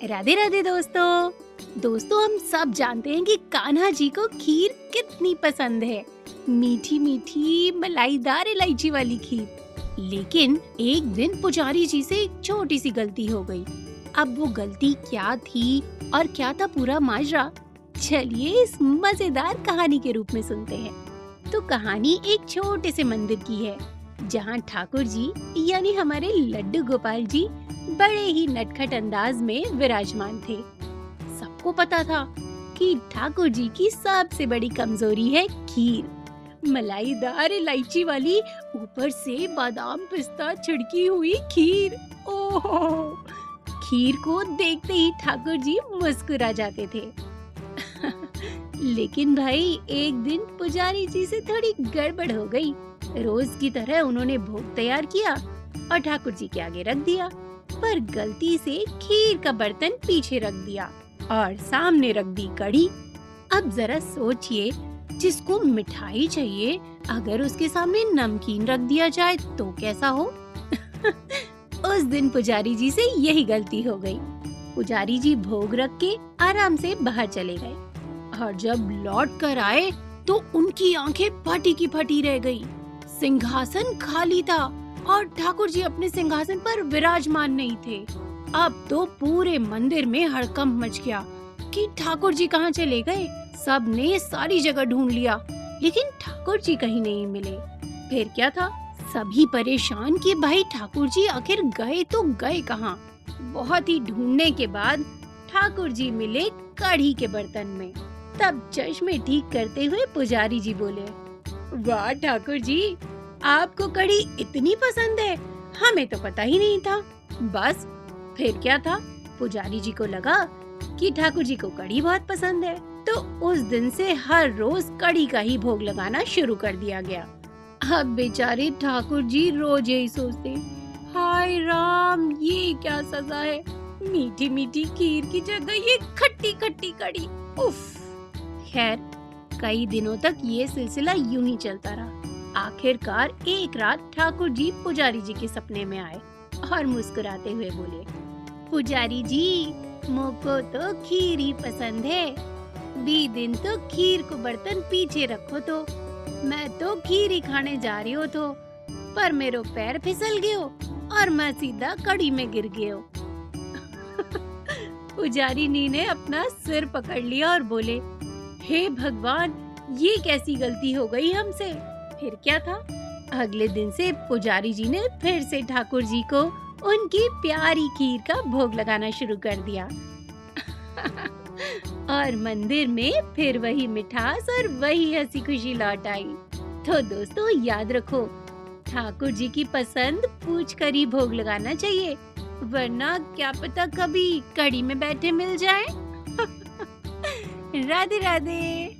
राधे राधे दोस्तों। हम सब जानते हैं कि कान्हा जी को खीर कितनी पसंद है, मीठी मीठी मलाईदार इलायची वाली खीर। लेकिन एक दिन पुजारी जी से एक छोटी सी गलती हो गई। अब वो गलती क्या थी और क्या था पूरा माजरा, चलिए इस मजेदार कहानी के रूप में सुनते हैं। तो कहानी एक छोटे से मंदिर की है, जहाँ ठाकुर जी यानी हमारे लड्डू गोपाल जी बड़े ही नटखट अंदाज में विराजमान थे। सबको पता था कि ठाकुर जी की सबसे बड़ी कमजोरी है खीर, मलाईदार इलायची वाली, ऊपर से बादाम पिस्ता छिड़की हुई खीर। ओह, खीर को देखते ही ठाकुर जी मुस्कुरा जाते थे। लेकिन भाई एक दिन पुजारी जी से थोड़ी गड़बड़ हो गई। रोज की तरह उन्होंने भोग तैयार किया और ठाकुर जी के आगे रख दिया, पर गलती से खीर का बर्तन पीछे रख दिया और सामने रख दी कढ़ी। अब जरा सोचिए, जिसको मिठाई चाहिए अगर उसके सामने नमकीन रख दिया जाए तो कैसा हो। उस दिन पुजारी जी से यही गलती हो गई। पुजारी जी भोग रख के आराम से बाहर चले गए और जब लौट कर आए तो उनकी आंखें फटी की फटी रह गई। सिंहासन खाली था और ठाकुर जी अपने सिंहासन पर विराजमान नहीं थे। अब तो पूरे मंदिर में हड़कंप मच गया कि ठाकुर जी कहाँ चले गए। सब ने सारी जगह ढूंढ लिया, लेकिन ठाकुर जी कहीं नहीं मिले। फिर क्या था, सभी परेशान कि भाई ठाकुर जी आखिर गए तो गए कहाँ। बहुत ही ढूंढने के बाद ठाकुर जी मिले कढ़ी के बर्तन में। तब चश्मे ठीक करते हुए पुजारी जी बोले, वाह ठाकुर जी, आपको कढ़ी इतनी पसंद है, हमें तो पता ही नहीं था। बस फिर क्या था, पुजारी जी को लगा कि ठाकुर जी को कढ़ी बहुत पसंद है, तो उस दिन से हर रोज कढ़ी का ही भोग लगाना शुरू कर दिया गया। अब बेचारे ठाकुर जी रोज यही सोचते, हाय राम, ये क्या सजा है, मीठी मीठी खीर की जगह ये खट्टी खट्टी कढ़ी। उफ। खैर कई दिनों तक ये सिलसिला यूं ही चलता रहा। आखिरकार एक रात ठाकुर जी पुजारी जी के सपने में आए और मुस्कुराते हुए बोले, पुजारी जी, मुझको तो खीर ही पसंद है। 20 दिन तो खीर को बर्तन पीछे रखो तो मैं तो खीर ही खाने जा रही हो, तो पर मेरो पैर फिसल गयो और मैं सीधा कड़ी में गिर गयो। पुजारी जी ने अपना सिर पकड़ लिया और बोले, हे भगवान, ये कैसी गलती हो गई हमसे। फिर क्या था, अगले दिन से पुजारी जी ने फिर से ठाकुर जी को उनकी प्यारी खीर का भोग लगाना शुरू कर दिया। और मंदिर में फिर वही मिठास और वही हंसी खुशी लौट आई। तो दोस्तों याद रखो, ठाकुर जी की पसंद पूछ कर ही भोग लगाना चाहिए, वरना क्या पता कभी कड़ी में बैठे मिल जाए। राधे राधे।